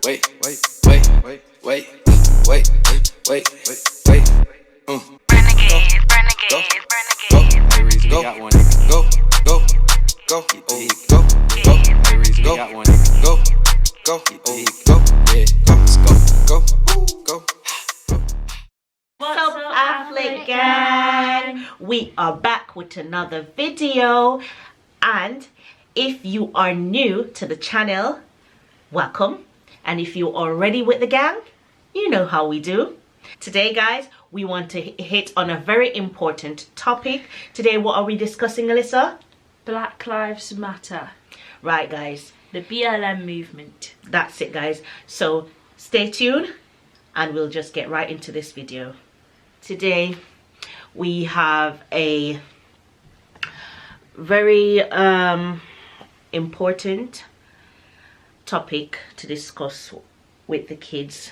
We are back with another video, and if you are new to the channel, welcome. And if you're already with the gang, you know how we do. Today, guys, we want to hit on a very important topic. Today, what are we discussing, Alyssa? Black Lives Matter. Right, guys. The BLM movement. That's it, guys. So stay tuned and we'll just get right into this video. Today, we have a very important topic to discuss with the kids.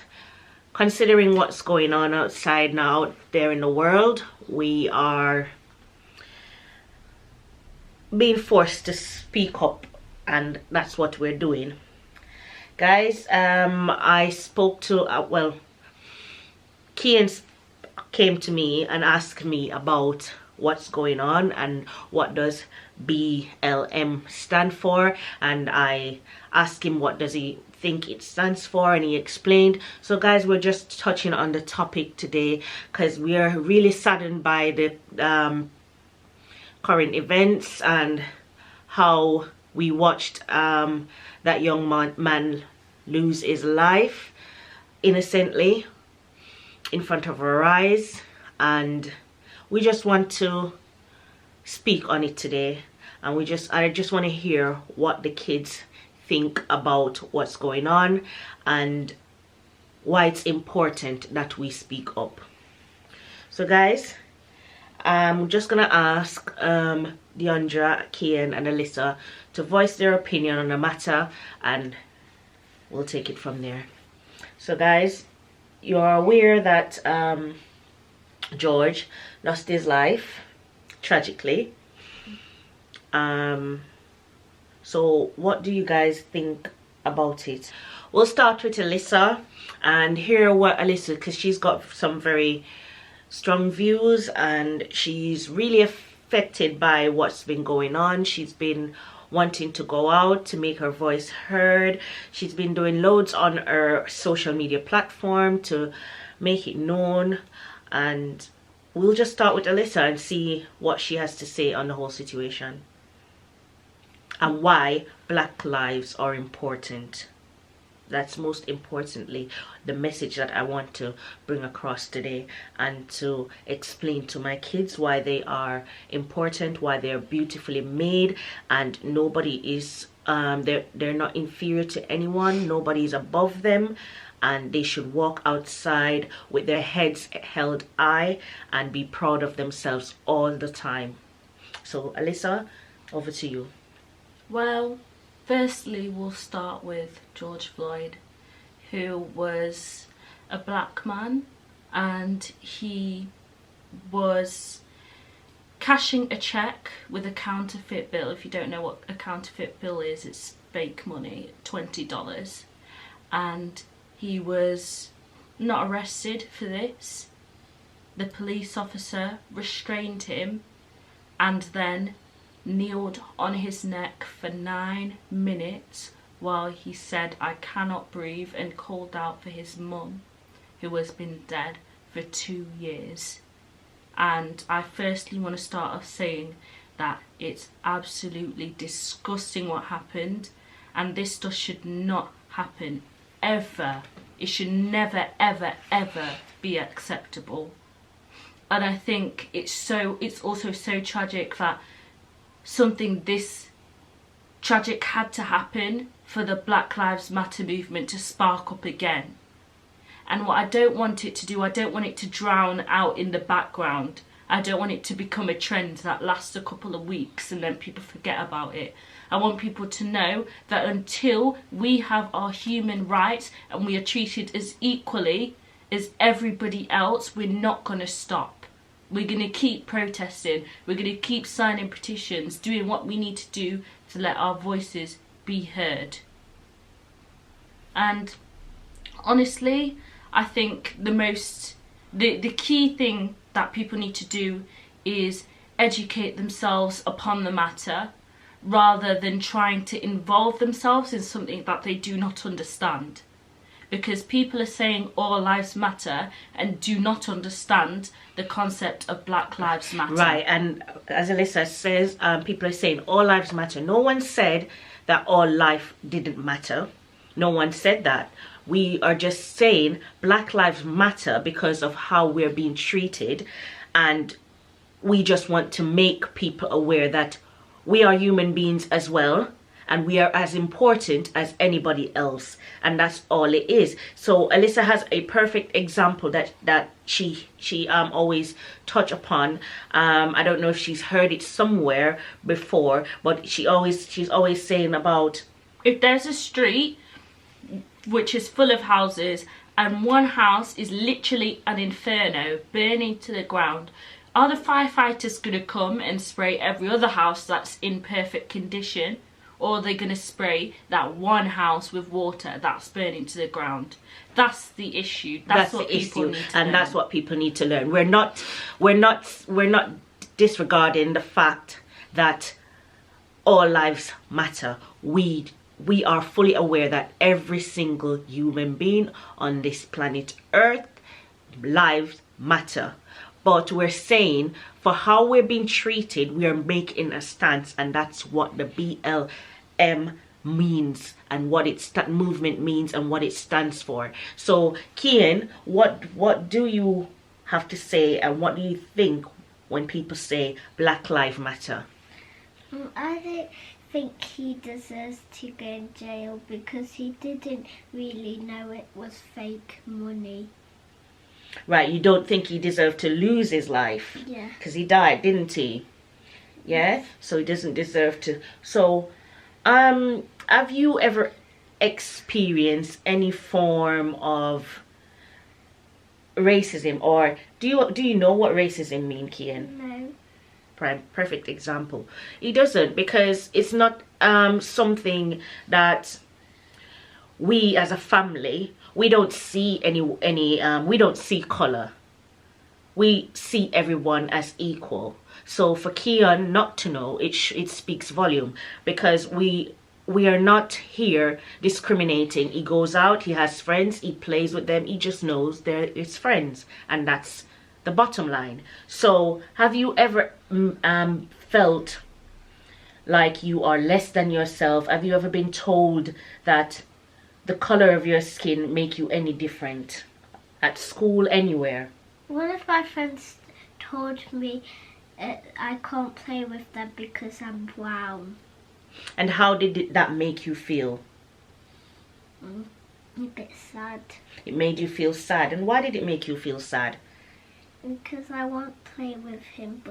Considering what's going on outside now, out there in the world, we are being forced to speak up, and that's what we're doing. Guys, I spoke to, Kian came to me and asked me about what's going on and what does BLM stand for, and I asked him what does he think it stands for, and he explained. So guys, we're just touching on the topic today because we are really saddened by the current events and how we watched that young man lose his life innocently in front of our eyes, and we just want to speak on it today. And I just want to hear what the kids think about what's going on and why it's important that we speak up. So guys, I'm just gonna ask Deandra, Kian and Alyssa to voice their opinion on the matter, and we'll take it from there. So guys, you're aware that George lost his life tragically. So what do you guys think about it? We'll start with Alyssa and hear what Alyssa, because she's got some very strong views and she's really affected by what's been going on. She's been wanting to go out to make her voice heard. She's been doing loads on her social media platform to make it known, and we'll just start with Alyssa and see what she has to say on the whole situation and why Black lives are important. That's most importantly the message that I want to bring across today, and to explain to my kids why they are important, why they are beautifully made, and nobody is they're not inferior to anyone, nobody is above them, and they should walk outside with their heads held high and be proud of themselves all the time. So Alyssa, over to you. Well, firstly, we'll start with George Floyd, who was a black man, and he was cashing a check with a counterfeit bill. If you don't know what a counterfeit bill is, it's fake money, $20. And he was not arrested for this. The police officer restrained him and then kneeled on his neck for 9 minutes while he said, "I cannot breathe," and called out for his mum, who has been dead for 2 years. And I firstly want to start off saying that it's absolutely disgusting what happened, and this stuff should not happen ever. It should never ever ever be acceptable. And I think it's also so tragic that something this tragic had to happen for the Black Lives Matter movement to spark up again. And what I don't want it to do, I don't want it to drown out in the background. I don't want it to become a trend that lasts a couple of weeks and then people forget about it. I want people to know that until we have our human rights and we are treated as equally as everybody else, we're not going to stop. We're going to keep protesting. We're going to keep signing petitions, doing what we need to do to let our voices be heard. And honestly, I think the key thing that people need to do is educate themselves upon the matter, rather than trying to involve themselves in something that they do not understand. Because people are saying all lives matter and do not understand the concept of Black Lives Matter. Right, and as Alyssa says, people are saying all lives matter. No one said that all life didn't matter. No one said that. We are just saying Black Lives Matter because of how we're being treated, and we just want to make people aware that we are human beings as well, and we are as important as anybody else, and that's all it is. So Alyssa has a perfect example that she always touch upon. I don't know if she's heard it somewhere before, but she's always saying about, if there's a street which is full of houses and one house is literally an inferno burning to the ground, are the firefighters going to come and spray every other house that's in perfect condition? Or are they going to spray that one house with water that's burning to the ground? That's the issue. That's what people need to learn. And that's what people need to learn. We're not disregarding the fact that all lives matter. We are fully aware that every single human being on this planet Earth, lives matter. But we're saying, for how we're being treated, we are making a stance, and that's what the BLM means, and what that movement means, and what it stands for. So, Kian, what do you have to say, and what do you think when people say Black Lives Matter? I don't think he deserves to go in jail because he didn't really know it was fake money. Right, you don't think he deserved to lose his life? Yeah. Because he died, didn't he? Yeah? So he doesn't deserve to. So, have you ever experienced any form of racism? Or do you know what racism mean, Kian? No. Perfect example. He doesn't, because it's not something that we as a family, we don't see we don't see color. We see everyone as equal. So for Kian not to know, it speaks volume, because we are not here discriminating. He goes out, he has friends, he plays with them, he just knows they're his friends, and that's the bottom line. So have you ever felt like you are less than yourself? Have you ever been told that the color of your skin make you any different at school, anywhere? One of my friends told me I can't play with them because I'm brown. And how did that make you feel? A bit sad. It made you feel sad. And why did it make you feel sad? Because I won't play with him,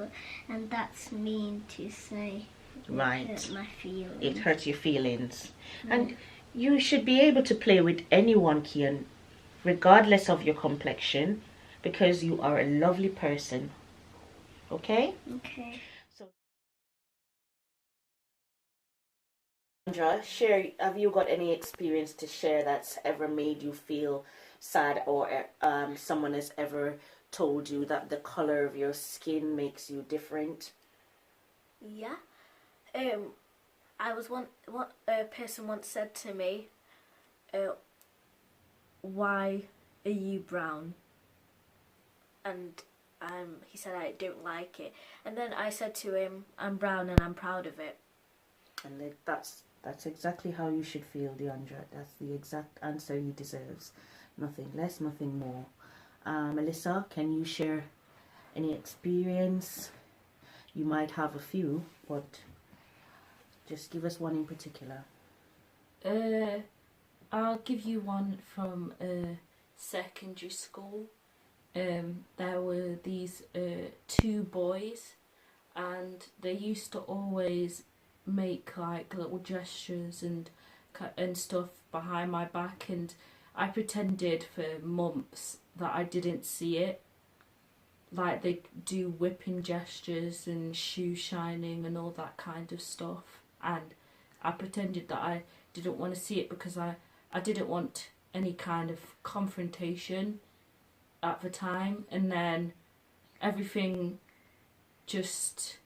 and that's mean to say. Right. It hurt my feelings. It hurts your feelings. And you should be able to play with anyone, Kian, regardless of your complexion, because you are a lovely person. Okay? Okay. So, Sandra, have you got any experience to share that's ever made you feel sad, or someone has ever told you that the color of your skin makes you different? Yeah. What a person once said to me, why are you brown? And he said, I don't like it. And then I said to him, I'm brown and I'm proud of it. And that's exactly how you should feel, Deandra. That's the exact answer he deserves. Nothing less, nothing more. Melissa, can you share any experience? You might have a few, but just give us one in particular. I'll give you one from secondary school. There were these two boys, and they used to always make like little gestures and stuff behind my back, and I pretended for months that I didn't see it. Like, they do whipping gestures and shoe shining and all that kind of stuff, and I pretended that I didn't want to see it because I didn't want any kind of confrontation at the time, and then everything just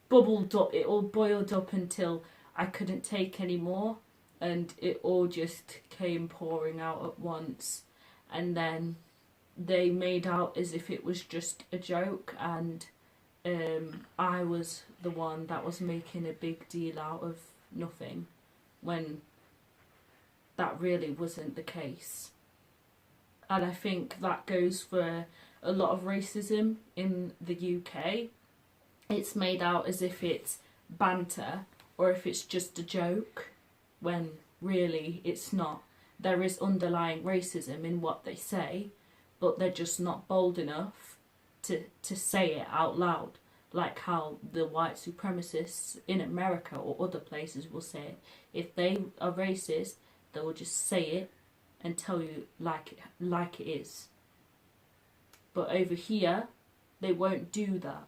bubbled up. It all boiled up until I couldn't take any more, and it all just came pouring out at once. And then they made out as if it was just a joke, and I was the one that was making a big deal out of nothing, when that really wasn't the case. And I think that goes for a lot of racism in the UK. It's made out as if it's banter or if it's just a joke, when really it's not. There is underlying racism in what they say, but they're just not bold enough to say it out loud, like how the white supremacists in America or other places will say it. If they are racist, they will just say it and tell you like it is. But over here, they won't do that.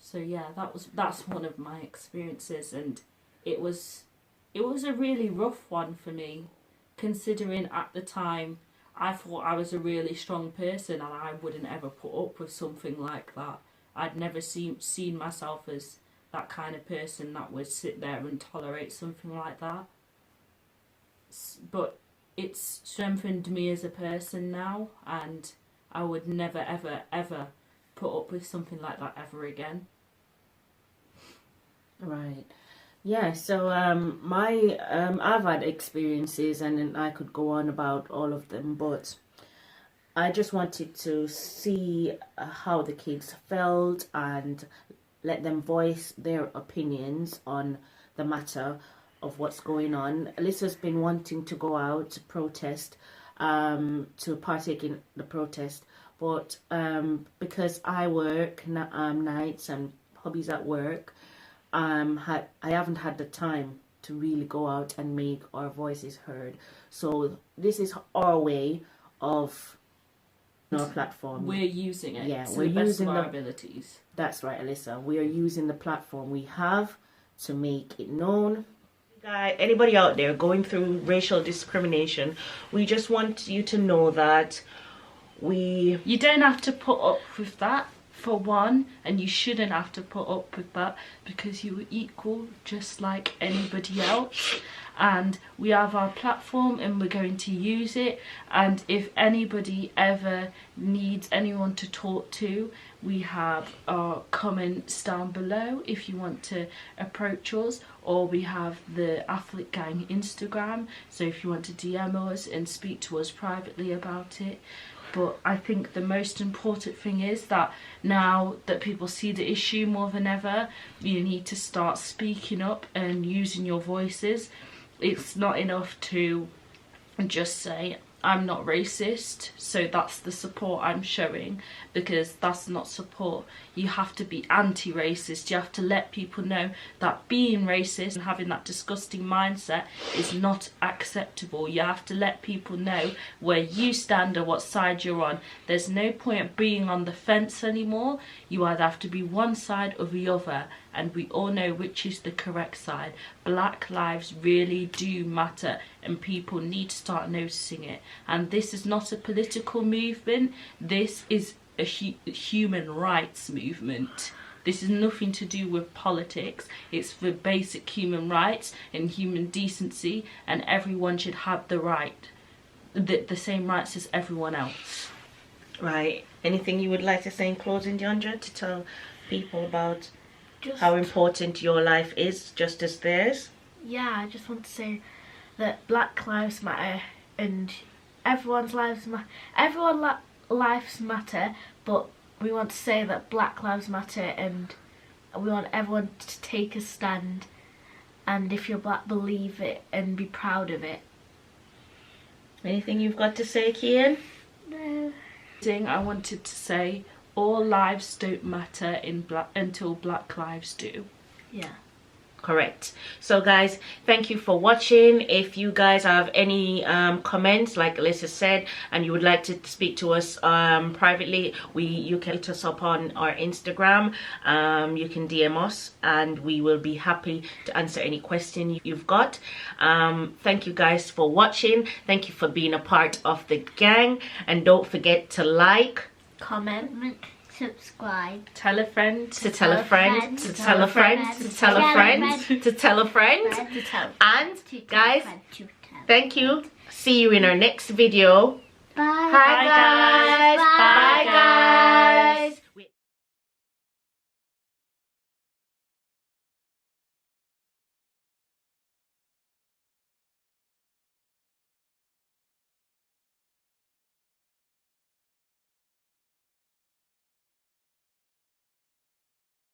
So yeah, that's one of my experiences, and it was a really rough one for me, considering at the time I thought I was a really strong person and I wouldn't ever put up with something like that. I'd never seen myself as that kind of person that would sit there and tolerate something like that. But it's strengthened me as a person now, and I would never ever ever put up with something like that ever again. Right. Yeah, so I've had experiences, and I could go on about all of them, but I just wanted to see how the kids felt and let them voice their opinions on the matter of what's going on. Alyssa's been wanting to go out to protest, to partake in the protest, but because I work nights and hobbies at work, I haven't had the time to really go out and make our voices heard. So this is our way of our platform. We're using it. Yeah, to we're the best using of our the abilities. That's right, Alyssa. We are using the platform we have to make it known. Anybody out there going through racial discrimination, we just want you to know that you don't have to put up with that, for one, and you shouldn't have to put up with that, because you are equal just like anybody else. And we have our platform and we're going to use it, and if anybody ever needs anyone to talk to, we have our comments down below if you want to approach us, or we have the Athlete Gang Instagram, so if you want to DM us and speak to us privately about it. But I think the most important thing is that now that people see the issue more than ever, you need to start speaking up and using your voices. It's not enough to just say, I'm not racist, so that's the support I'm showing, because that's not support. You have to be anti-racist. You have to let people know that being racist and having that disgusting mindset is not acceptable. You have to let people know where you stand and what side you're on. There's no point being on the fence anymore. You either have to be one side or the other, and we all know which is the correct side. Black lives really do matter, and people need to start noticing it. And this is not a political movement. This is a human rights movement. This is nothing to do with politics. It's for basic human rights and human decency, and everyone should have the same rights as everyone else. Right. Anything you would like to say in closing, Deandra, to tell people about how important your life is, just as theirs? Yeah, I just want to say that Black Lives Matter, and everyone's lives lives matter, but we want to say that Black Lives Matter, and we want everyone to take a stand, and if you're black, believe it and be proud of it. Anything you've got to say, Kian? No. I wanted to say, all lives don't matter until Black lives do. Yeah. correct. So guys, thank you for watching. If you guys have any comments, like Alyssa said, and you would like to speak to us privately, you can hit us up on our Instagram. You can DM us and we will be happy to answer any question you've got. Thank you guys for watching. Thank you for being a part of the gang, and don't forget to like, comment, subscribe, Tell a friend. to tell a friend, to tell a friend, to tell a friend, to tell a friend. And guys, thank you. See you in our next video. Bye. Hi guys. Bye.